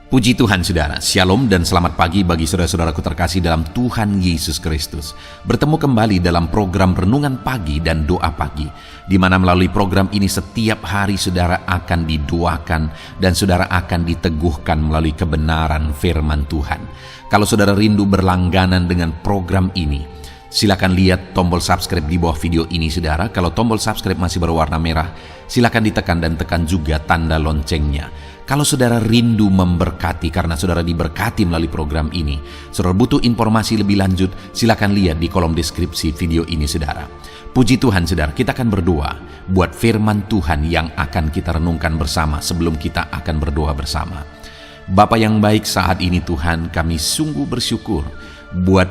Puji Tuhan saudara, Shalom dan selamat pagi bagi saudara-saudaraku terkasih dalam Tuhan Yesus Kristus. Bertemu kembali dalam program Renungan Pagi dan Doa Pagi, di mana melalui program ini setiap hari saudara akan didoakan dan saudara akan diteguhkan melalui kebenaran firman Tuhan. Kalau saudara rindu berlangganan dengan program ini, silakan lihat tombol subscribe di bawah video ini saudara. Kalau tombol subscribe masih berwarna merah, silakan ditekan dan tekan juga tanda loncengnya. Kalau saudara rindu memberkati karena saudara diberkati melalui program ini, saudara butuh informasi lebih lanjut, silakan lihat di kolom deskripsi video ini saudara. Puji Tuhan saudara, kita akan berdoa buat firman Tuhan yang akan kita renungkan bersama sebelum kita akan berdoa bersama. Bapa yang baik, saat ini Tuhan kami sungguh bersyukur buat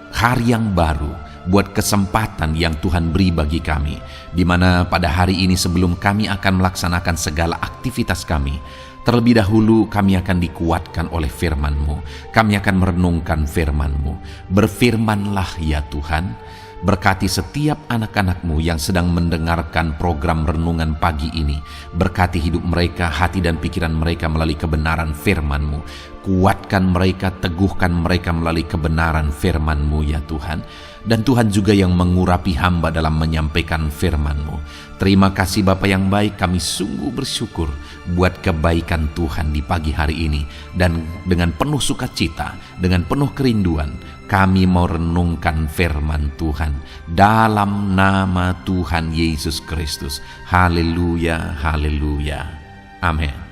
hari yang baru, buat kesempatan yang Tuhan beri bagi kami, di mana pada hari ini sebelum kami akan melaksanakan segala aktivitas kami, terlebih dahulu kami akan dikuatkan oleh firman-Mu. Kami akan merenungkan firman-Mu. Berfirmanlah ya Tuhan, berkati setiap anak-anak-Mu yang sedang mendengarkan program Renungan Pagi ini. Berkati hidup mereka, hati dan pikiran mereka melalui kebenaran firman-Mu. Kuatkan mereka, teguhkan mereka melalui kebenaran firman-Mu ya Tuhan. Dan Tuhan juga yang mengurapi hamba dalam menyampaikan firman-Mu. Terima kasih Bapa yang baik, kami sungguh bersyukur buat kebaikan Tuhan di pagi hari ini. Dan dengan penuh sukacita, dengan penuh kerinduan, kami mau renungkan firman Tuhan dalam nama Tuhan Yesus Kristus. Haleluya, haleluya. Amin.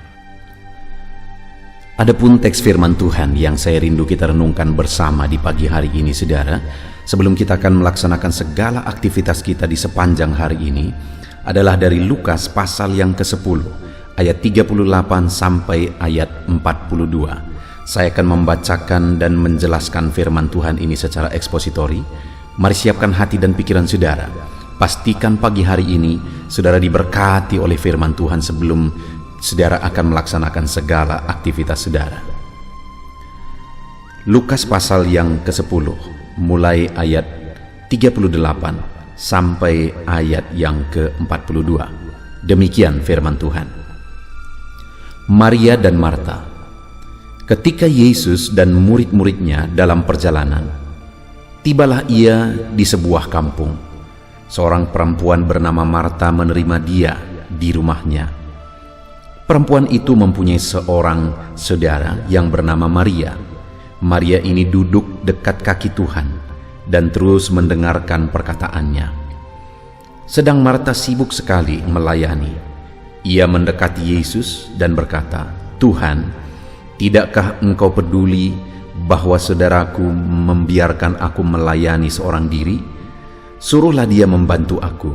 Adapun teks firman Tuhan yang saya rindu kita renungkan bersama di pagi hari ini saudara, sebelum kita akan melaksanakan segala aktivitas kita di sepanjang hari ini, adalah dari Lukas pasal yang ke-10 ayat 38 sampai ayat 42. Saya akan membacakan dan menjelaskan firman Tuhan ini secara ekspositori. Mari siapkan hati dan pikiran saudara. Pastikan pagi hari ini saudara diberkati oleh firman Tuhan sebelum saudara akan melaksanakan segala aktivitas saudara. Lukas pasal yang ke-10 mulai ayat 38 sampai ayat yang ke-42. Demikian firman Tuhan. Maria dan Marta. Ketika Yesus dan murid-muridnya dalam perjalanan, tibalah ia di sebuah kampung. Seorang perempuan bernama Marta menerima dia di rumahnya. Perempuan itu mempunyai seorang saudara yang bernama Maria. Maria ini duduk dekat kaki Tuhan dan terus mendengarkan perkataannya. Sedang Marta sibuk sekali melayani. Ia mendekati Yesus dan berkata, "Tuhan, tidakkah engkau peduli bahwa saudaraku membiarkan aku melayani seorang diri? Suruhlah dia membantu aku."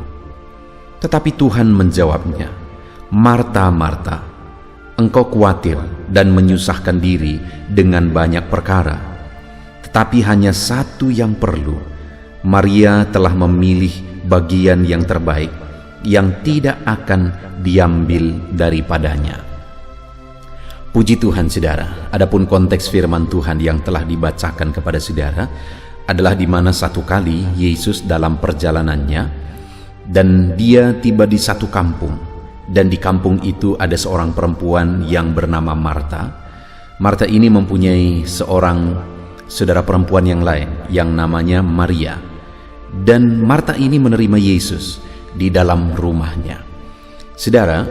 Tetapi Tuhan menjawabnya, "Marta, Marta, engkau khawatir dan menyusahkan diri dengan banyak perkara. Tetapi hanya satu yang perlu. Maria telah memilih bagian yang terbaik, yang tidak akan diambil daripadanya." Puji Tuhan saudara. Adapun konteks firman Tuhan yang telah dibacakan kepada saudara adalah di mana satu kali Yesus dalam perjalanannya dan dia tiba di satu kampung. Dan di kampung itu ada seorang perempuan yang bernama Marta. Marta ini mempunyai seorang saudara perempuan yang lain yang namanya Maria. Dan Marta ini menerima Yesus di dalam rumahnya. Saudara,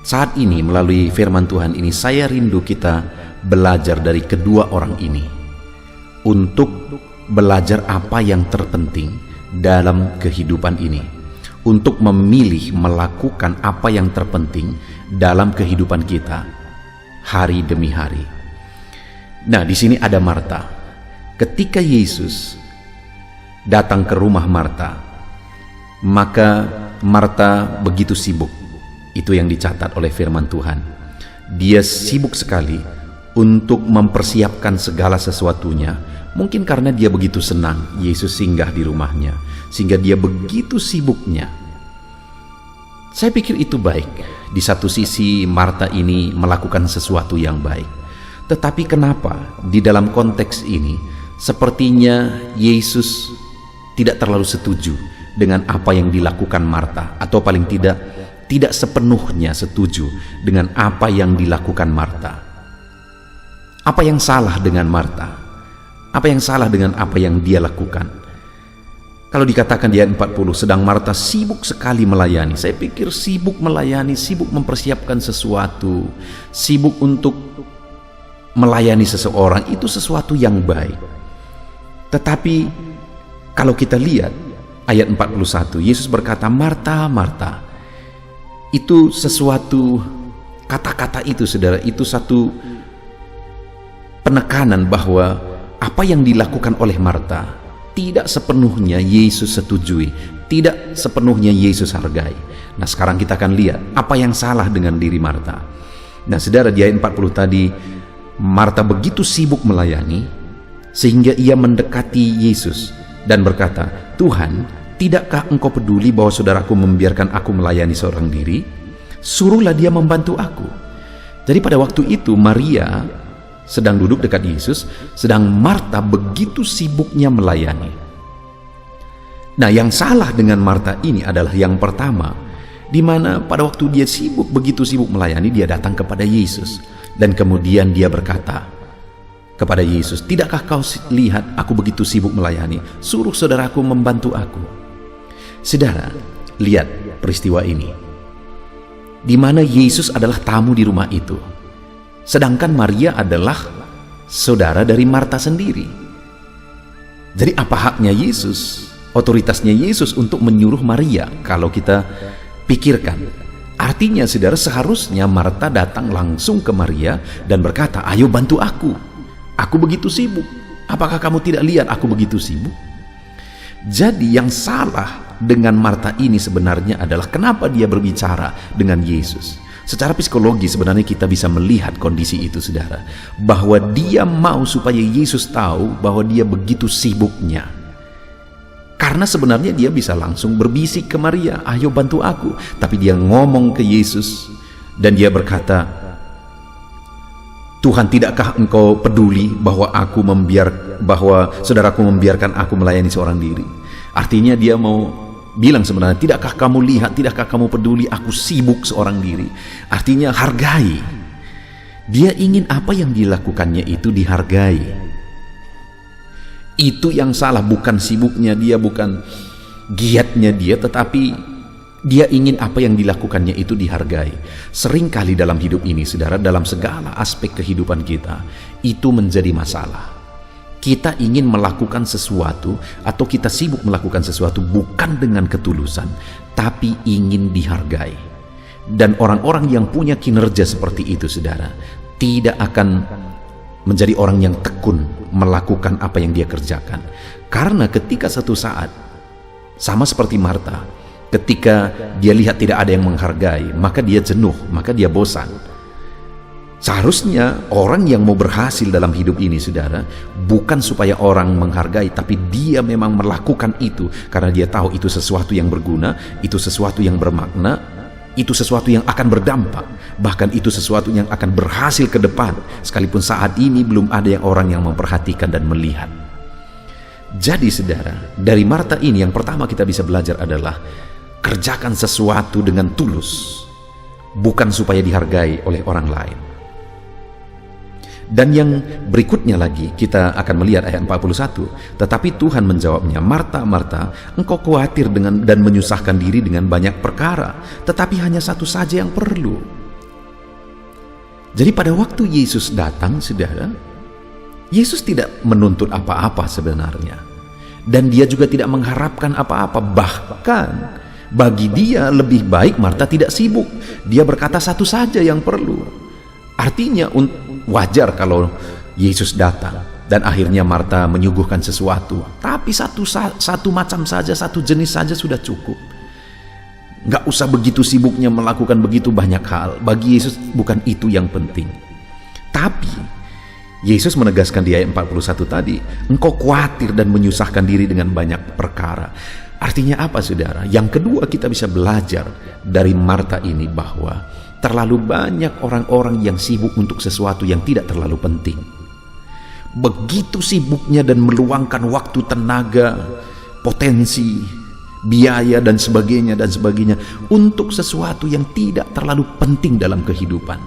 saat ini melalui firman Tuhan ini saya rindu kita belajar dari kedua orang ini untuk belajar apa yang terpenting dalam kehidupan ini. Untuk memilih melakukan apa yang terpenting dalam kehidupan kita hari demi hari. Nah, di sini ada Marta. Ketika Yesus datang ke rumah Marta, maka Marta begitu sibuk. Itu yang dicatat oleh firman Tuhan. Dia sibuk sekali untuk mempersiapkan segala sesuatunya. Mungkin karena dia begitu senang Yesus singgah di rumahnya, sehingga dia begitu sibuknya. Saya pikir itu baik. Di satu sisi Marta ini melakukan sesuatu yang baik. Tetapi kenapa di dalam konteks ini sepertinya Yesus tidak terlalu setuju dengan apa yang dilakukan Marta, atau paling tidak sepenuhnya setuju dengan apa yang dilakukan Marta. Apa yang salah dengan Marta? Apa yang salah dengan apa yang dia lakukan? Kalau dikatakan di ayat 40, sedang Marta sibuk sekali melayani. Saya pikir sibuk melayani, sibuk mempersiapkan sesuatu, sibuk untuk melayani seseorang, itu sesuatu yang baik. Tetapi kalau kita lihat ayat 41, Yesus berkata, Marta, Marta. Itu sesuatu, kata-kata itu saudara, itu satu penekanan bahwa apa yang dilakukan oleh Marta tidak sepenuhnya Yesus setujui, tidak sepenuhnya Yesus hargai. Nah, sekarang kita akan lihat apa yang salah dengan diri Marta. Nah, saudara, di ayat 40 tadi, Marta begitu sibuk melayani sehingga ia mendekati Yesus dan berkata, Tuhan, tidakkah engkau peduli bahwa saudaraku membiarkan aku melayani seorang diri? Suruhlah dia membantu aku. Jadi pada waktu itu Maria sedang duduk dekat Yesus, sedang Marta begitu sibuknya melayani. Nah, yang salah dengan Marta ini adalah yang pertama, di mana pada waktu dia begitu sibuk melayani, dia datang kepada Yesus dan kemudian dia berkata kepada Yesus, tidakkah kau lihat aku begitu sibuk melayani? Suruh saudaraku membantu aku. Saudara, lihat peristiwa ini, di mana Yesus adalah tamu di rumah itu, sedangkan Maria adalah saudara dari Marta sendiri. Jadi apa haknya Yesus, otoritasnya Yesus untuk menyuruh Maria? Kalau kita pikirkan, artinya saudara, seharusnya Marta datang langsung ke Maria dan berkata, ayo bantu aku begitu sibuk. Apakah kamu tidak lihat aku begitu sibuk? Jadi yang salah dengan Marta ini sebenarnya adalah kenapa dia berbicara dengan Yesus. Secara psikologi sebenarnya kita bisa melihat kondisi itu, saudara, bahwa dia mau supaya Yesus tahu bahwa dia begitu sibuknya. Karena sebenarnya dia bisa langsung berbisik ke Maria, ayo bantu aku. Tapi dia ngomong ke Yesus dan dia berkata, Tuhan, tidakkah engkau peduli bahwa bahwa saudaraku membiarkan aku melayani seorang diri? Artinya dia mau bilang sebenarnya, tidakkah kamu lihat, tidakkah kamu peduli aku sibuk seorang diri? Artinya hargai. Dia ingin apa yang dilakukannya itu dihargai. Itu yang salah, bukan sibuknya dia, bukan giatnya dia, tetapi dia ingin apa yang dilakukannya itu dihargai. Seringkali dalam hidup ini, saudara, dalam segala aspek kehidupan kita, itu menjadi masalah. Kita ingin melakukan sesuatu atau kita sibuk melakukan sesuatu bukan dengan ketulusan, tapi ingin dihargai. Dan orang-orang yang punya kinerja seperti itu, saudara, tidak akan menjadi orang yang tekun melakukan apa yang dia kerjakan. Karena ketika satu saat, sama seperti Marta, ketika dia lihat tidak ada yang menghargai, maka dia jenuh, maka dia bosan. Seharusnya orang yang mau berhasil dalam hidup ini, saudara, bukan supaya orang menghargai, tapi dia memang melakukan itu karena dia tahu itu sesuatu yang berguna, itu sesuatu yang bermakna, itu sesuatu yang akan berdampak, bahkan itu sesuatu yang akan berhasil ke depan, sekalipun saat ini belum ada orang yang memperhatikan dan melihat. Jadi saudara, dari Marta ini yang pertama kita bisa belajar adalah kerjakan sesuatu dengan tulus, bukan supaya dihargai oleh orang lain. Dan yang berikutnya lagi kita akan melihat ayat 41. Tetapi Tuhan menjawabnya, Marta, Marta, engkau khawatir dan menyusahkan diri dengan banyak perkara, tetapi hanya satu saja yang perlu. Jadi pada waktu Yesus datang, saudara, Yesus tidak menuntut apa-apa sebenarnya, dan dia juga tidak mengharapkan apa-apa. Bahkan bagi dia lebih baik Marta tidak sibuk. Dia berkata satu saja yang perlu. Artinya wajar kalau Yesus datang dan akhirnya Marta menyuguhkan sesuatu, tapi satu macam saja, satu jenis saja sudah cukup. Nggak usah begitu sibuknya melakukan begitu banyak hal. Bagi Yesus bukan itu yang penting. Tapi Yesus menegaskan di ayat 41 tadi, engkau khawatir dan menyusahkan diri dengan banyak perkara. Artinya apa, saudara? Yang kedua, kita bisa belajar dari Marta ini bahwa terlalu banyak orang-orang yang sibuk untuk sesuatu yang tidak terlalu penting. Begitu sibuknya dan meluangkan waktu, tenaga, potensi, biaya dan sebagainya untuk sesuatu yang tidak terlalu penting dalam kehidupan.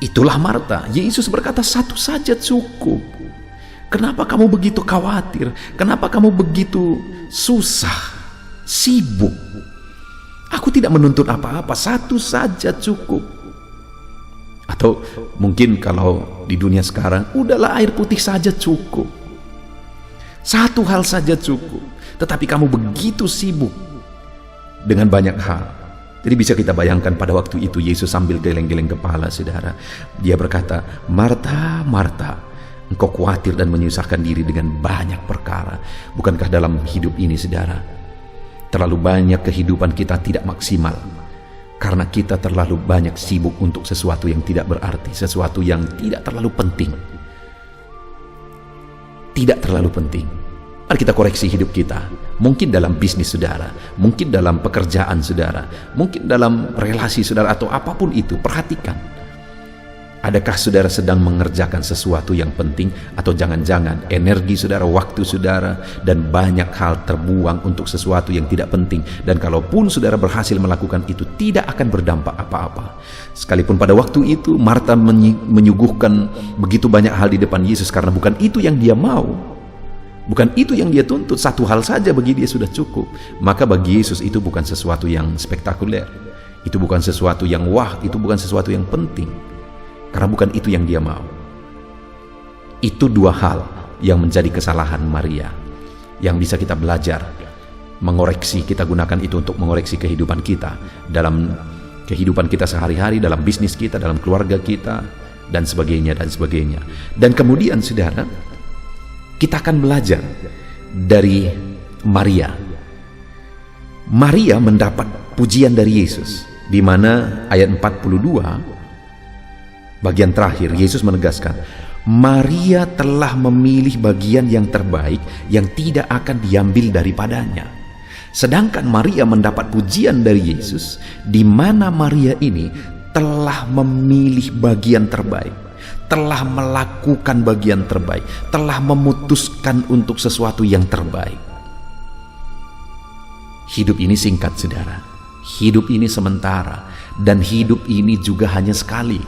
Itulah Marta. Yesus berkata, satu saja cukup. Kenapa kamu begitu khawatir? Kenapa kamu begitu susah, sibuk? Aku tidak menuntut apa-apa, satu saja cukup. Atau mungkin kalau di dunia sekarang, udahlah air putih saja cukup. Satu hal saja cukup. Tetapi kamu begitu sibuk dengan banyak hal. Jadi bisa kita bayangkan pada waktu itu Yesus sambil geleng-geleng kepala, saudara. Dia berkata, Marta, Marta, engkau khawatir dan menyusahkan diri dengan banyak perkara. Bukankah dalam hidup ini, saudara, terlalu banyak kehidupan kita tidak maksimal karena kita terlalu banyak sibuk untuk sesuatu yang tidak berarti, sesuatu yang tidak terlalu penting. Tidak terlalu penting. Mari kita koreksi hidup kita. Mungkin dalam bisnis saudara, mungkin dalam pekerjaan saudara, mungkin dalam relasi saudara, atau apapun itu. Perhatikan, adakah saudara sedang mengerjakan sesuatu yang penting, atau jangan-jangan energi saudara, waktu saudara, dan banyak hal terbuang untuk sesuatu yang tidak penting. Dan kalaupun saudara berhasil melakukan itu, tidak akan berdampak apa-apa. Sekalipun pada waktu itu Marta menyuguhkan begitu banyak hal di depan Yesus, karena bukan itu yang dia mau, bukan itu yang dia tuntut. Satu hal saja bagi dia sudah cukup. Maka bagi Yesus itu bukan sesuatu yang spektakuler, itu bukan sesuatu yang wah, itu bukan sesuatu yang penting, karena bukan itu yang dia mau. Itu dua hal yang menjadi kesalahan Maria, yang bisa kita belajar, mengoreksi. Kita gunakan itu untuk mengoreksi kehidupan kita, dalam kehidupan kita sehari-hari, dalam bisnis kita, dalam keluarga kita, dan sebagainya, dan sebagainya. Dan kemudian saudara, kita akan belajar dari Maria. Maria mendapat pujian dari Yesus, di mana ayat 42 bagian terakhir Yesus menegaskan, Maria telah memilih bagian yang terbaik yang tidak akan diambil daripadanya. Sedangkan Maria mendapat pujian dari Yesus, di mana Maria ini telah memilih bagian terbaik, telah melakukan bagian terbaik, telah memutuskan untuk sesuatu yang terbaik. Hidup ini singkat, saudara. Hidup ini sementara, dan hidup ini juga hanya sekali.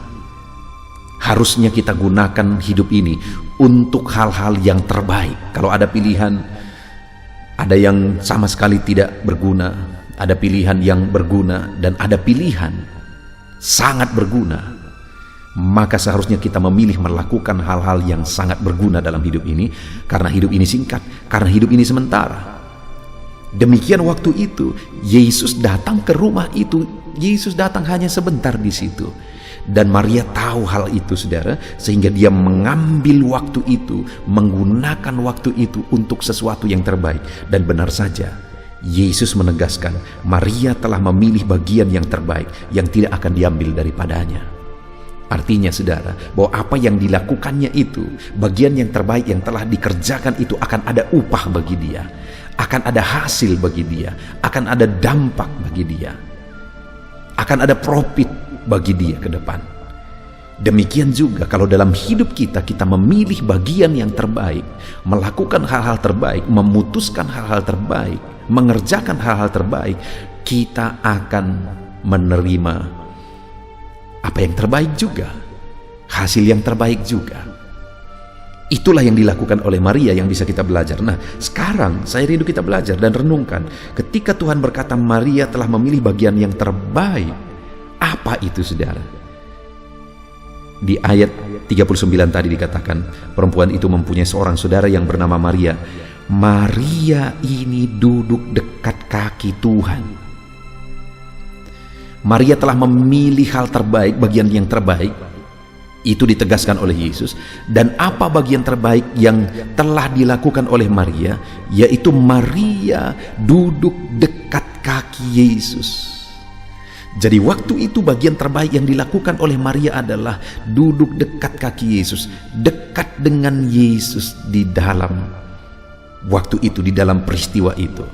Harusnya kita gunakan hidup ini untuk hal-hal yang terbaik. Kalau ada pilihan, ada yang sama sekali tidak berguna, ada pilihan yang berguna, dan ada pilihan sangat berguna, maka seharusnya kita memilih melakukan hal-hal yang sangat berguna dalam hidup ini, karena hidup ini singkat, karena hidup ini sementara. Demikian waktu itu Yesus datang ke rumah itu. Yesus datang hanya sebentar di situ, dan Maria tahu hal itu, saudara, sehingga dia mengambil waktu itu, menggunakan waktu itu untuk sesuatu yang terbaik. Dan benar saja, Yesus menegaskan Maria telah memilih bagian yang terbaik yang tidak akan diambil daripadanya. Artinya, saudara, bahwa apa yang dilakukannya itu, bagian yang terbaik yang telah dikerjakan itu, akan ada upah bagi dia, akan ada hasil bagi dia, akan ada dampak bagi dia, akan ada profit bagi dia ke depan. Demikian juga kalau dalam hidup kita, kita memilih bagian yang terbaik, melakukan hal-hal terbaik, memutuskan hal-hal terbaik, mengerjakan hal-hal terbaik, kita akan menerima apa yang terbaik juga, hasil yang terbaik juga. Itulah yang dilakukan oleh Maria yang bisa kita belajar. Nah, sekarang saya rindu kita belajar dan renungkan, ketika Tuhan berkata Maria telah memilih bagian yang terbaik, apa itu, saudara? Di ayat 39 tadi dikatakan, perempuan itu mempunyai seorang saudara yang bernama Maria. Maria ini duduk dekat kaki Tuhan. Maria telah memilih hal terbaik, bagian yang terbaik. Itu ditegaskan oleh Yesus. Dan apa bagian terbaik yang telah dilakukan oleh Maria? Yaitu Maria duduk dekat kaki Yesus. Jadi waktu itu bagian terbaik yang dilakukan oleh Maria adalah duduk dekat kaki Yesus, dekat dengan Yesus di dalam waktu itu, di dalam peristiwa itu.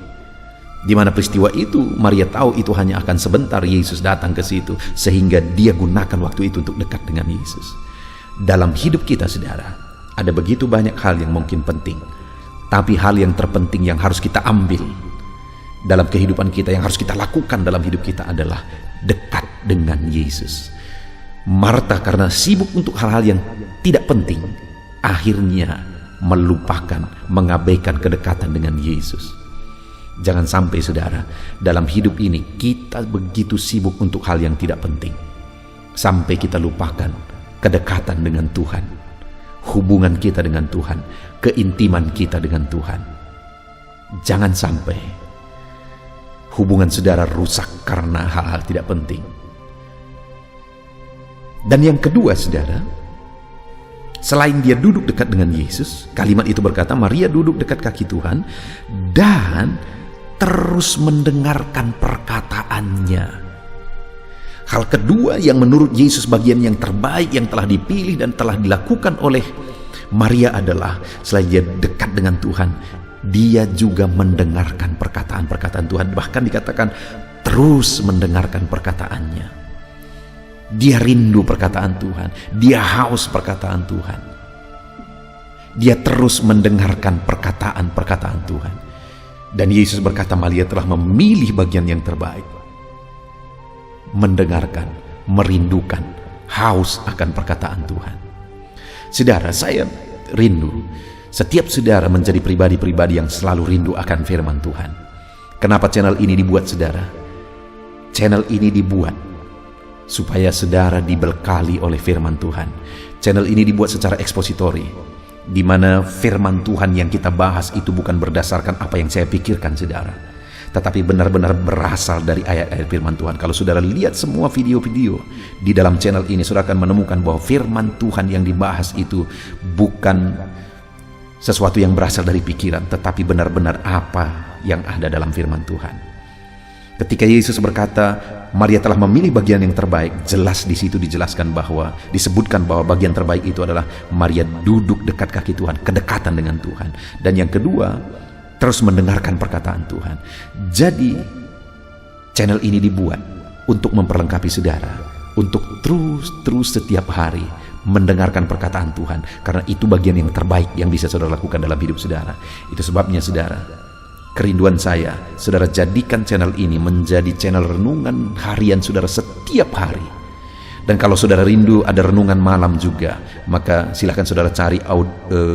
Di mana peristiwa itu Maria tahu itu hanya akan sebentar Yesus datang ke situ, sehingga dia gunakan waktu itu untuk dekat dengan Yesus. Dalam hidup kita, saudara, ada begitu banyak hal yang mungkin penting, tapi hal yang terpenting yang harus kita ambil dalam kehidupan kita, yang harus kita lakukan dalam hidup kita adalah dekat dengan Yesus. Marta karena sibuk untuk hal-hal yang tidak penting, akhirnya melupakan, mengabaikan kedekatan dengan Yesus. Jangan sampai saudara, dalam hidup ini kita begitu sibuk untuk hal yang tidak penting, sampai kita lupakan kedekatan dengan Tuhan, hubungan kita dengan Tuhan, keintiman kita dengan Tuhan. Jangan sampai hubungan saudara rusak karena hal-hal tidak penting. Dan yang kedua saudara, selain dia duduk dekat dengan Yesus, kalimat itu berkata Maria duduk dekat kaki Tuhan dan terus mendengarkan perkataannya. Hal kedua yang menurut Yesus bagian yang terbaik yang telah dipilih dan telah dilakukan oleh Maria adalah selain dia dekat dengan Tuhan, dia juga mendengarkan perkataan-perkataan Tuhan. Bahkan dikatakan terus mendengarkan perkataannya. Dia rindu perkataan Tuhan, dia haus perkataan Tuhan. Dia terus mendengarkan perkataan-perkataan Tuhan. Dan Yesus berkata Maria telah memilih bagian yang terbaik. Mendengarkan, merindukan, haus akan perkataan Tuhan. Saudara, saya rindu setiap saudara menjadi pribadi-pribadi yang selalu rindu akan firman Tuhan. Kenapa channel ini dibuat saudara? Channel ini dibuat supaya saudara dibekali oleh firman Tuhan. Channel ini dibuat secara ekspositori, di mana firman Tuhan yang kita bahas itu bukan berdasarkan apa yang saya pikirkan saudara, tetapi benar-benar berasal dari ayat-ayat firman Tuhan. Kalau saudara lihat semua video-video di dalam channel ini, saudara akan menemukan bahwa firman Tuhan yang dibahas itu bukan sesuatu yang berasal dari pikiran, tetapi benar-benar apa yang ada dalam firman Tuhan. Ketika Yesus berkata Maria telah memilih bagian yang terbaik, jelas di situ disebutkan bahwa bagian terbaik itu adalah Maria duduk dekat kaki Tuhan, kedekatan dengan Tuhan. Dan yang kedua, terus mendengarkan perkataan Tuhan. Jadi channel ini dibuat untuk memperlengkapi saudara, untuk terus setiap hari mendengarkan perkataan Tuhan, karena itu bagian yang terbaik yang bisa saudara lakukan dalam hidup saudara. Itu sebabnya saudara, kerinduan saya, saudara jadikan channel ini menjadi channel renungan harian saudara setiap hari. Dan kalau saudara rindu ada renungan malam juga, maka silakan saudara cari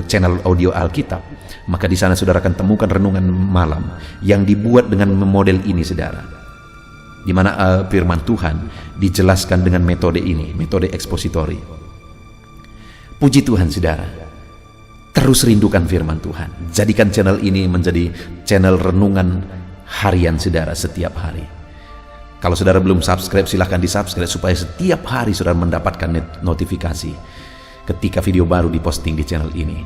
channel audio Alkitab. Maka di sana saudara akan temukan renungan malam yang dibuat dengan model ini saudara, di mana firman Tuhan dijelaskan dengan metode ini, metode ekspositori. Puji Tuhan saudara, terus rindukan firman Tuhan. Jadikan channel ini menjadi channel renungan harian saudara setiap hari. Kalau saudara belum subscribe, silahkan di subscribe supaya setiap hari saudara mendapatkan notifikasi ketika video baru diposting di channel ini.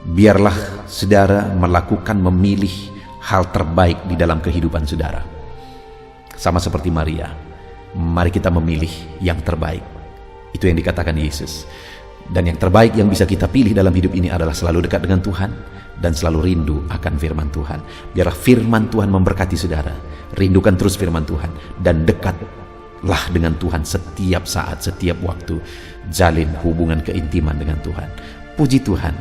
Biarlah saudara memilih hal terbaik di dalam kehidupan saudara. Sama seperti Maria, mari kita memilih yang terbaik. Itu yang dikatakan Yesus. Dan yang terbaik yang bisa kita pilih dalam hidup ini adalah selalu dekat dengan Tuhan dan selalu rindu akan firman Tuhan. Biarlah firman Tuhan memberkati saudara. Rindukan terus firman Tuhan dan dekatlah dengan Tuhan setiap saat, setiap waktu. Jalin hubungan keintiman dengan Tuhan. Puji Tuhan,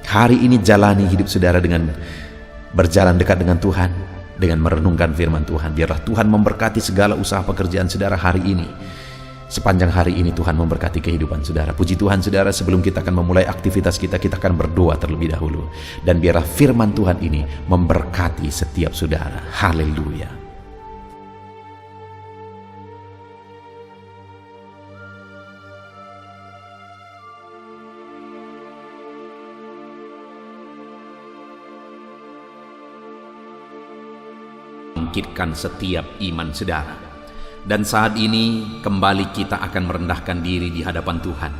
hari ini jalani hidup saudara dengan berjalan dekat dengan Tuhan, dengan merenungkan firman Tuhan. Biarlah Tuhan memberkati segala usaha pekerjaan saudara hari ini. Sepanjang hari ini Tuhan memberkati kehidupan saudara. Puji Tuhan saudara, sebelum kita akan memulai aktivitas kita akan berdoa terlebih dahulu. Dan biarlah firman Tuhan ini memberkati setiap saudara. Haleluya. Bangkitkan setiap iman saudara. Dan saat ini kembali kita akan merendahkan diri di hadapan Tuhan.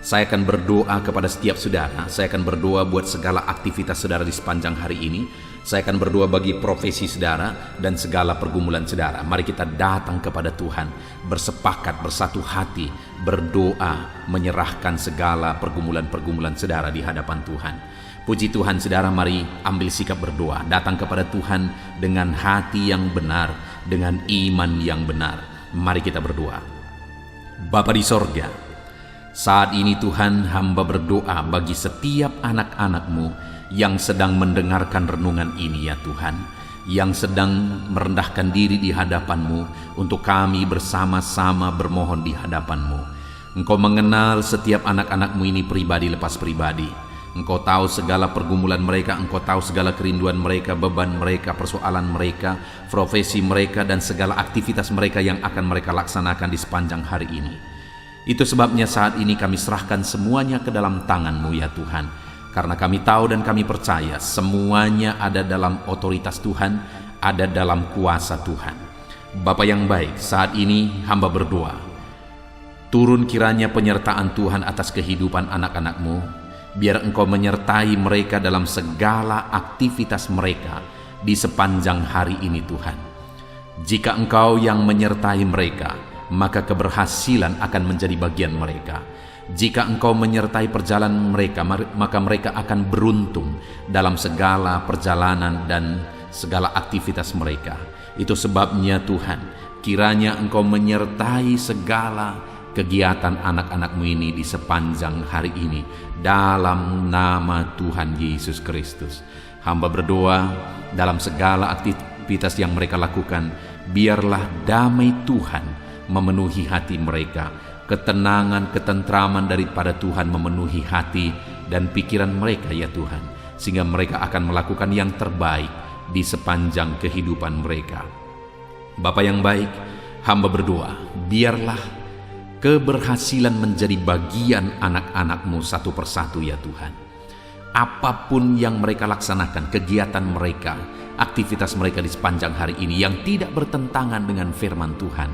Saya akan berdoa kepada setiap saudara. Saya akan berdoa buat segala aktivitas saudara di sepanjang hari ini. Saya akan berdoa bagi profesi saudara dan segala pergumulan saudara. Mari kita datang kepada Tuhan, bersepakat, bersatu hati, berdoa, menyerahkan segala pergumulan-pergumulan saudara di hadapan Tuhan. Puji Tuhan saudara, mari ambil sikap berdoa. Datang kepada Tuhan dengan hati yang benar, dengan iman yang benar. Mari kita berdoa. Bapa di sorga, saat ini Tuhan, hamba berdoa bagi setiap anak-anak-Mu yang sedang mendengarkan renungan ini ya Tuhan, yang sedang merendahkan diri di hadapan-Mu untuk kami bersama-sama bermohon di hadapan-Mu. Engkau mengenal setiap anak-anak-Mu ini pribadi lepas pribadi. Engkau tahu segala pergumulan mereka, Engkau tahu segala kerinduan mereka, beban mereka, persoalan mereka, profesi mereka, dan segala aktivitas mereka yang akan mereka laksanakan di sepanjang hari ini. Itu sebabnya saat ini kami serahkan semuanya ke dalam tangan-Mu ya Tuhan. Karena kami tahu dan kami percaya semuanya ada dalam otoritas Tuhan, ada dalam kuasa Tuhan. Bapa yang baik, saat ini hamba berdoa, turun kiranya penyertaan Tuhan atas kehidupan anak-anak-Mu. Biar Engkau menyertai mereka dalam segala aktivitas mereka di sepanjang hari ini Tuhan. Jika Engkau yang menyertai mereka, maka keberhasilan akan menjadi bagian mereka. Jika Engkau menyertai perjalanan mereka, maka mereka akan beruntung dalam segala perjalanan dan segala aktivitas mereka. Itu sebabnya Tuhan, kiranya Engkau menyertai segala kegiatan anak-anak-Mu ini di sepanjang hari ini dalam nama Tuhan Yesus Kristus. Hamba berdoa dalam segala aktivitas yang mereka lakukan, biarlah damai Tuhan memenuhi hati mereka, ketenangan, ketentraman daripada Tuhan memenuhi hati dan pikiran mereka ya Tuhan, sehingga mereka akan melakukan yang terbaik di sepanjang kehidupan mereka. Bapa yang baik, hamba berdoa, biarlah keberhasilan menjadi bagian anak-anak-Mu satu persatu ya Tuhan. Apapun yang mereka laksanakan, kegiatan mereka, aktivitas mereka di sepanjang hari ini yang tidak bertentangan dengan firman Tuhan,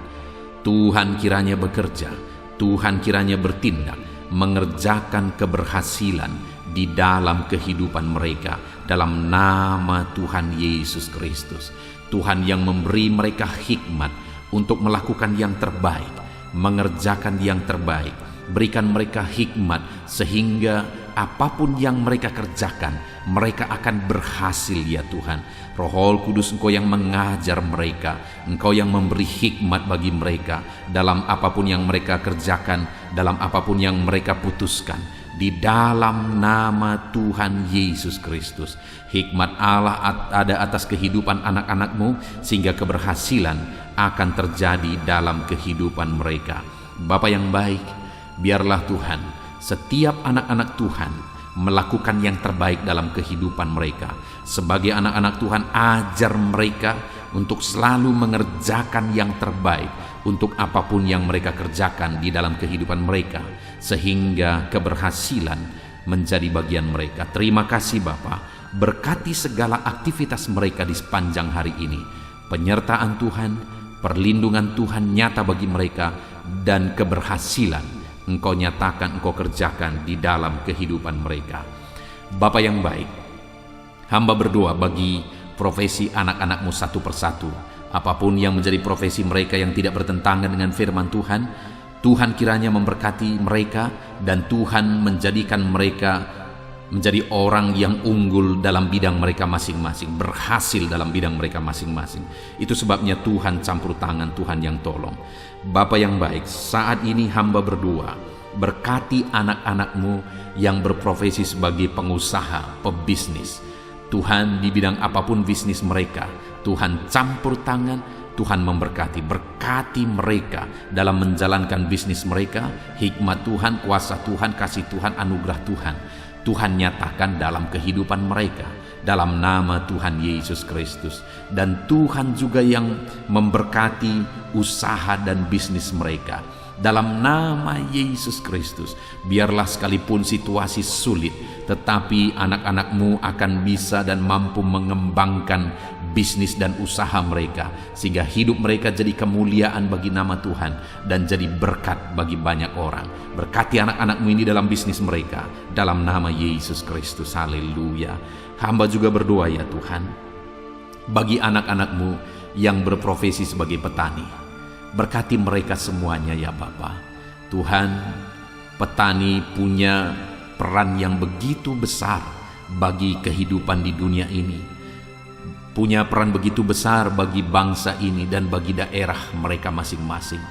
Tuhan kiranya bekerja, Tuhan kiranya bertindak, mengerjakan keberhasilan di dalam kehidupan mereka dalam nama Tuhan Yesus Kristus. Tuhan yang memberi mereka hikmat untuk melakukan yang terbaik, mengerjakan yang terbaik. Berikan mereka hikmat sehingga apapun yang mereka kerjakan, mereka akan berhasil ya Tuhan. Roh Kudus, Engkau yang mengajar mereka, Engkau yang memberi hikmat bagi mereka dalam apapun yang mereka kerjakan, dalam apapun yang mereka putuskan. Di dalam nama Tuhan Yesus Kristus, hikmat Allah ada atas kehidupan anak-anak-Mu sehingga keberhasilan akan terjadi dalam kehidupan mereka. Bapa yang baik, biarlah Tuhan setiap anak-anak Tuhan melakukan yang terbaik dalam kehidupan mereka. Sebagai anak-anak Tuhan, ajar mereka untuk selalu mengerjakan yang terbaik untuk apapun yang mereka kerjakan di dalam kehidupan mereka, sehingga keberhasilan menjadi bagian mereka. Terima kasih Bapa, berkati segala aktivitas mereka di sepanjang hari ini. Penyertaan Tuhan, perlindungan Tuhan nyata bagi mereka, dan keberhasilan Engkau nyatakan, Engkau kerjakan di dalam kehidupan mereka. Bapa yang baik, hamba berdoa bagi profesi anak-anak-Mu satu persatu. Apapun yang menjadi profesi mereka yang tidak bertentangan dengan firman Tuhan, Tuhan kiranya memberkati mereka dan Tuhan menjadikan mereka menjadi orang yang unggul dalam bidang mereka masing-masing, berhasil dalam bidang mereka masing-masing. Itu sebabnya Tuhan campur tangan, Tuhan yang tolong. Bapa yang baik, saat ini hamba berdoa, berkati anak-anak-Mu yang berprofesi sebagai pengusaha, pebisnis. Tuhan, di bidang apapun bisnis mereka, Tuhan campur tangan, Tuhan memberkati. Berkati mereka dalam menjalankan bisnis mereka. Hikmat Tuhan, kuasa Tuhan, kasih Tuhan, anugerah Tuhan, Tuhan nyatakan dalam kehidupan mereka dalam nama Tuhan Yesus Kristus. Dan Tuhan juga yang memberkati usaha dan bisnis mereka dalam nama Yesus Kristus. Biarlah sekalipun situasi sulit, tetapi anak-anak-Mu akan bisa dan mampu mengembangkan bisnis dan usaha mereka, sehingga hidup mereka jadi kemuliaan bagi nama Tuhan dan jadi berkat bagi banyak orang. Berkati anak-anak-Mu ini dalam bisnis mereka dalam nama Yesus Kristus. Haleluya. Hamba juga berdoa ya Tuhan, bagi anak-anak-Mu yang berprofesi sebagai petani, berkati mereka semuanya ya Bapa. Tuhan, petani punya peran yang begitu besar bagi kehidupan di dunia ini, punya peran begitu besar bagi bangsa ini dan bagi daerah mereka masing-masing,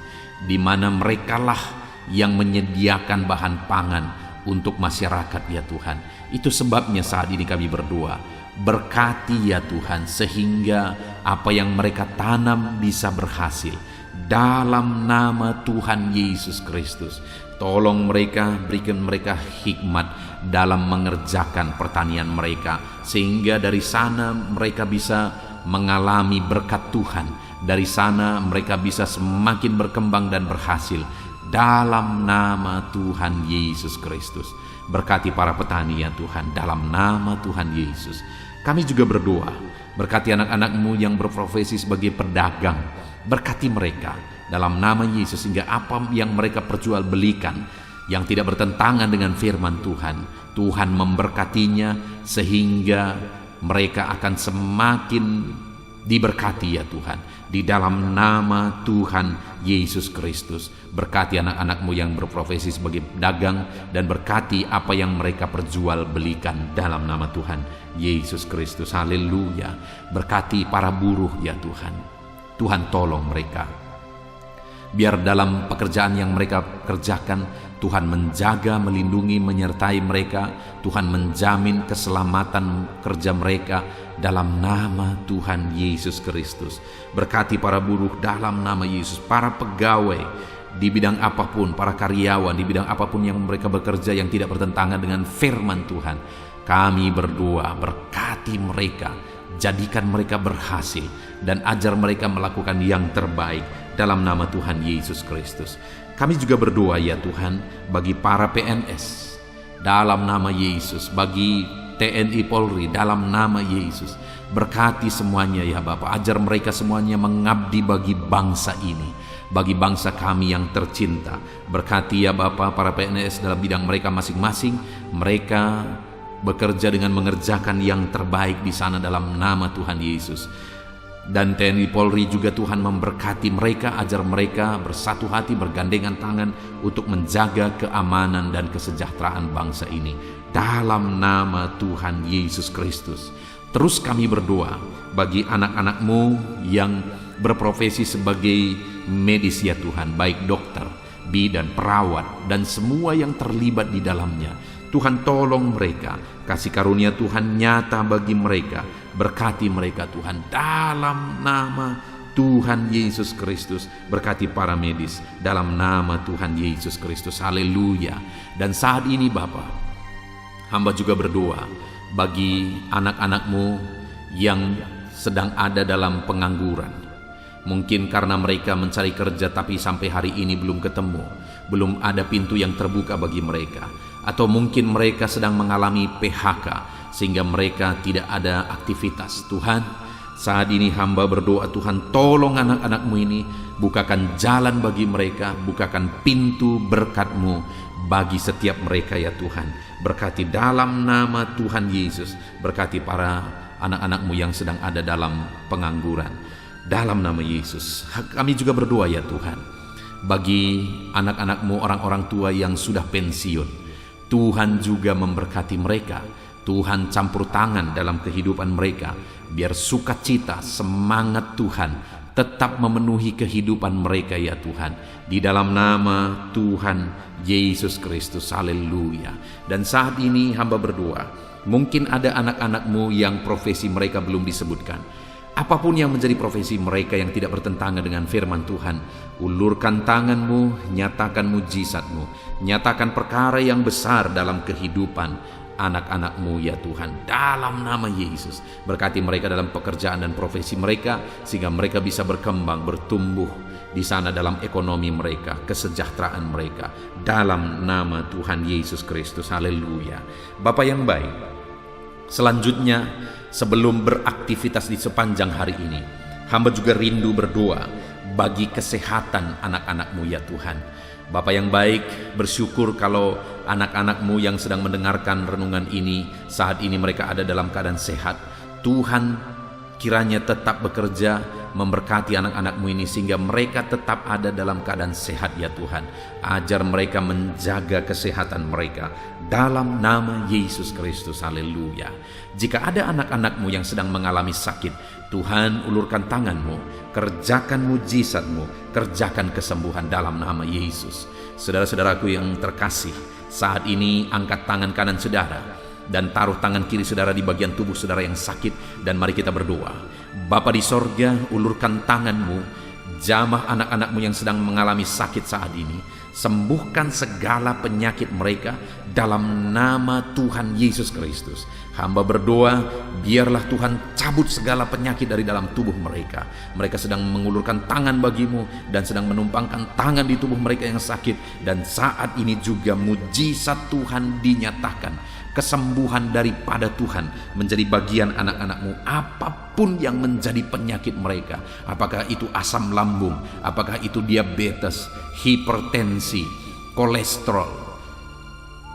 di mana merekalah yang menyediakan bahan pangan untuk masyarakat ya Tuhan. Itu sebabnya saat ini kami berdoa, berkati ya Tuhan, sehingga apa yang mereka tanam bisa berhasil dalam nama Tuhan Yesus Kristus. Tolong mereka, berikan mereka hikmat dalam mengerjakan pertanian mereka, sehingga dari sana mereka bisa mengalami berkat Tuhan. Dari sana mereka bisa semakin berkembang dan berhasil. Dalam nama Tuhan Yesus Kristus. Berkati para petani ya Tuhan, dalam nama Tuhan Yesus. Kami juga berdoa, berkati anak-anak-Mu yang berprofesi sebagai pedagang. Berkati mereka dalam nama Yesus, sehingga apa yang mereka perjualbelikan yang tidak bertentangan dengan firman Tuhan, Tuhan memberkatinya sehingga mereka akan semakin diberkati ya Tuhan. Di dalam nama Tuhan Yesus Kristus. Berkati anak-anak-Mu yang berprofesi sebagai pedagang, dan berkati apa yang mereka perjualbelikan dalam nama Tuhan Yesus Kristus. Haleluya. Berkati para buruh ya Tuhan. Tuhan tolong mereka. Biar dalam pekerjaan yang mereka kerjakan, Tuhan menjaga, melindungi, menyertai mereka. Tuhan menjamin keselamatan kerja mereka dalam nama Tuhan Yesus Kristus. Berkati para buruh dalam nama Yesus, para pegawai di bidang apapun, para karyawan di bidang apapun yang mereka bekerja yang tidak bertentangan dengan firman Tuhan. Kami berdoa, berkati mereka, jadikan mereka berhasil, dan ajar mereka melakukan yang terbaik dalam nama Tuhan Yesus Kristus. Kami juga berdoa ya Tuhan bagi para PNS dalam nama Yesus, bagi TNI Polri dalam nama Yesus. Berkati semuanya ya Bapa, ajar mereka semuanya mengabdi bagi bangsa ini, bagi bangsa kami yang tercinta. Berkati ya Bapa para PNS dalam bidang mereka masing-masing. Mereka bekerja dengan mengerjakan yang terbaik di sana dalam nama Tuhan Yesus. Dan TNI Polri juga Tuhan memberkati mereka, ajar mereka bersatu hati, bergandengan tangan untuk menjaga keamanan dan kesejahteraan bangsa ini dalam nama Tuhan Yesus Kristus. Terus kami berdoa bagi anak-anak-Mu yang berprofesi sebagai medis ya Tuhan, baik dokter, bidan, perawat, dan semua yang terlibat di dalamnya. Tuhan tolong mereka, kasih karunia Tuhan nyata bagi mereka. Berkati mereka Tuhan dalam nama Tuhan Yesus Kristus. Berkati para medis dalam nama Tuhan Yesus Kristus. Haleluya. Dan saat ini Bapa, hamba juga berdoa bagi anak-anak-Mu yang sedang ada dalam pengangguran. Mungkin karena mereka mencari kerja tapi sampai hari ini belum ketemu, belum ada pintu yang terbuka bagi mereka. Atau mungkin mereka sedang mengalami PHK sehingga mereka tidak ada aktivitas. Tuhan, saat ini hamba berdoa, Tuhan tolong anak-anak-Mu ini, bukakan jalan bagi mereka, bukakan pintu berkat-Mu bagi setiap mereka ya Tuhan. Berkati dalam nama Tuhan Yesus. Berkati para anak-anak-Mu yang sedang ada dalam pengangguran dalam nama Yesus. Kami juga berdoa ya Tuhan bagi anak-anak-Mu, orang-orang tua yang sudah pensiun. Tuhan juga memberkati mereka. Tuhan campur tangan dalam kehidupan mereka, biar sukacita, semangat Tuhan tetap memenuhi kehidupan mereka ya Tuhan. Di dalam nama Tuhan Yesus Kristus. Haleluya. Dan saat ini hamba berdoa, mungkin ada anak-anak-Mu yang profesi mereka belum disebutkan. Apapun yang menjadi profesi mereka yang tidak bertentangan dengan firman Tuhan, ulurkan tangan-Mu, nyatakan mujizat-Mu, nyatakan perkara yang besar dalam kehidupan anak-anak-Mu ya Tuhan, dalam nama Yesus. Berkati mereka dalam pekerjaan dan profesi mereka, sehingga mereka bisa berkembang, bertumbuh di sana dalam ekonomi mereka, kesejahteraan mereka, dalam nama Tuhan Yesus Kristus. Haleluya. Bapa yang baik, selanjutnya sebelum beraktivitas di sepanjang hari ini, hamba juga rindu berdoa bagi kesehatan anak-anak-Mu ya Tuhan. Bapa yang baik, bersyukur kalau anak-anak-Mu yang sedang mendengarkan renungan ini, saat ini mereka ada dalam keadaan sehat. Tuhan kiranya tetap bekerja, memberkati anak-anak-Mu ini sehingga mereka tetap ada dalam keadaan sehat ya Tuhan. Ajar mereka menjaga kesehatan mereka dalam nama Yesus Kristus. Haleluya. Jika ada anak-anak-Mu yang sedang mengalami sakit, Tuhan ulurkan tangan-Mu, kerjakan mujizat-Mu, kerjakan kesembuhan dalam nama Yesus. Saudara-saudaraku yang terkasih, saat ini angkat tangan kanan saudara dan taruh tangan kiri saudara di bagian tubuh saudara yang sakit, dan mari kita berdoa. Bapa di sorga, ulurkan tangan-Mu, jamah anak-anak-Mu yang sedang mengalami sakit saat ini. Sembuhkan segala penyakit mereka dalam nama Tuhan Yesus Kristus. Hamba berdoa, biarlah Tuhan cabut segala penyakit dari dalam tubuh mereka. Mereka sedang mengulurkan tangan bagimu dan sedang menumpangkan tangan di tubuh mereka yang sakit. Dan saat ini juga mujizat Tuhan dinyatakan. Kesembuhan daripada Tuhan menjadi bagian anak-anakmu. Apapun yang menjadi penyakit mereka, apakah itu asam lambung, apakah itu diabetes, hipertensi, kolesterol,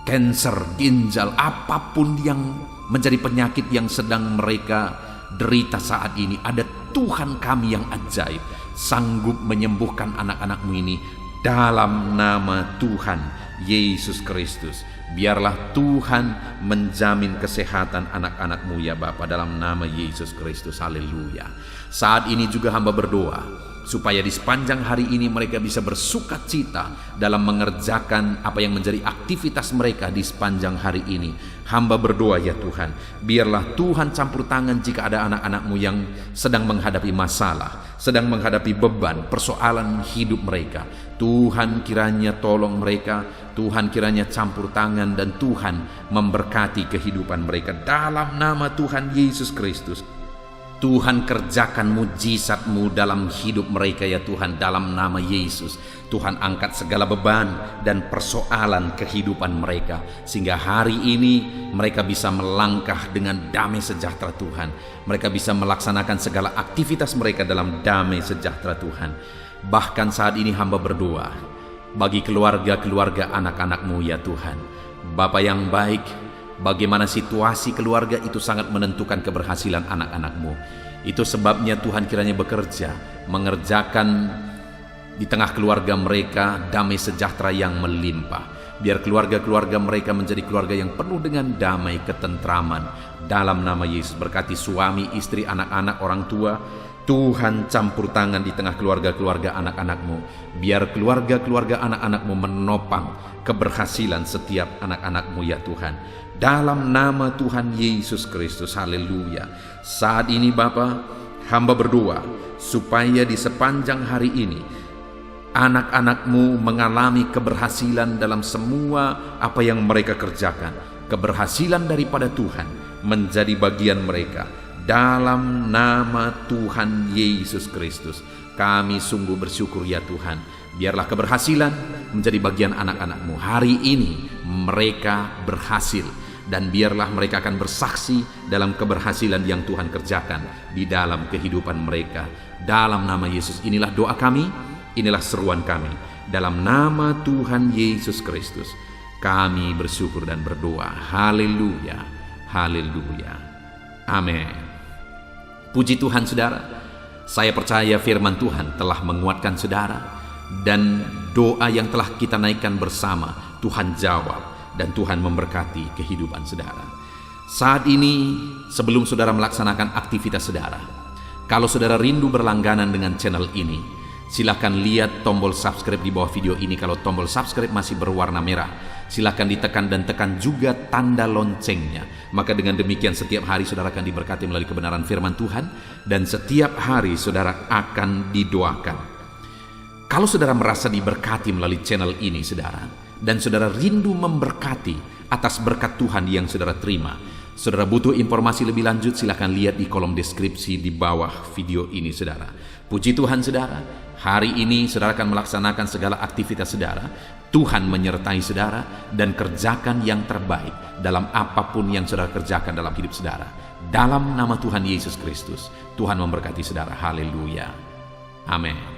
kanker ginjal, apapun yang menjadi penyakit yang sedang mereka derita saat ini, ada Tuhan kami yang ajaib sanggup menyembuhkan anak-anakmu ini dalam nama Tuhan Yesus Kristus. Biarlah Tuhan menjamin kesehatan anak-anakmu ya Bapa, dalam nama Yesus Kristus. Haleluya. Saat ini juga hamba berdoa supaya di sepanjang hari ini mereka bisa bersukacita dalam mengerjakan apa yang menjadi aktivitas mereka di sepanjang hari ini. Hamba berdoa ya Tuhan, biarlah Tuhan campur tangan jika ada anak-anakmu yang sedang menghadapi masalah, sedang menghadapi beban, persoalan hidup mereka. Tuhan kiranya tolong mereka, Tuhan kiranya campur tangan, dan Tuhan memberkati kehidupan mereka dalam nama Tuhan Yesus Kristus. Tuhan kerjakan mujizat-Mu dalam hidup mereka ya Tuhan, dalam nama Yesus. Tuhan angkat segala beban dan persoalan kehidupan mereka, sehingga hari ini mereka bisa melangkah dengan damai sejahtera Tuhan. Mereka bisa melaksanakan segala aktivitas mereka dalam damai sejahtera Tuhan. Bahkan saat ini hamba berdoa bagi keluarga-keluarga anak-anak-Mu ya Tuhan. Bapa yang baik, bagaimana situasi keluarga itu sangat menentukan keberhasilan anak-anak-Mu. Itu sebabnya Tuhan kiranya bekerja, mengerjakan di tengah keluarga mereka damai sejahtera yang melimpah. Biar keluarga-keluarga mereka menjadi keluarga yang penuh dengan damai ketentraman. Dalam nama Yesus, berkati suami, istri, anak-anak, orang tua. Tuhan campur tangan di tengah keluarga-keluarga anak-anak-Mu. Biar keluarga-keluarga anak-anak-Mu menopang keberhasilan setiap anak-anak-Mu ya Tuhan. Dalam nama Tuhan Yesus Kristus. Haleluya. Saat ini Bapa, hamba berdoa supaya di sepanjang hari ini anak-anak-Mu mengalami keberhasilan dalam semua apa yang mereka kerjakan. Keberhasilan daripada Tuhan menjadi bagian mereka. Dalam nama Tuhan Yesus Kristus, kami sungguh bersyukur ya Tuhan. Biarlah keberhasilan menjadi bagian anak-anak-Mu. Hari ini mereka berhasil, dan biarlah mereka akan bersaksi dalam keberhasilan yang Tuhan kerjakan di dalam kehidupan mereka. Dalam nama Yesus, inilah doa kami, inilah seruan kami. Dalam nama Tuhan Yesus Kristus, kami bersyukur dan berdoa. Haleluya, haleluya, amin. Puji Tuhan saudara, saya percaya firman Tuhan telah menguatkan saudara, dan doa yang telah kita naikkan bersama Tuhan jawab, dan Tuhan memberkati kehidupan saudara. Saat ini sebelum saudara melaksanakan aktivitas saudara, kalau saudara rindu berlangganan dengan channel ini, silakan lihat tombol subscribe di bawah video ini. Kalau tombol subscribe masih berwarna merah, silakan ditekan dan tekan juga tanda loncengnya. Maka dengan demikian setiap hari saudara akan diberkati melalui kebenaran firman Tuhan, dan setiap hari saudara akan didoakan. Kalau saudara merasa diberkati melalui channel ini saudara, dan saudara rindu memberkati atas berkat Tuhan yang saudara terima, saudara butuh informasi lebih lanjut, silakan lihat di kolom deskripsi di bawah video ini saudara. Puji Tuhan saudara, hari ini saudara akan melaksanakan segala aktivitas saudara. Tuhan menyertai saudara, dan kerjakan yang terbaik dalam apapun yang saudara kerjakan dalam hidup saudara. Dalam nama Tuhan Yesus Kristus, Tuhan memberkati saudara. Haleluya, amin.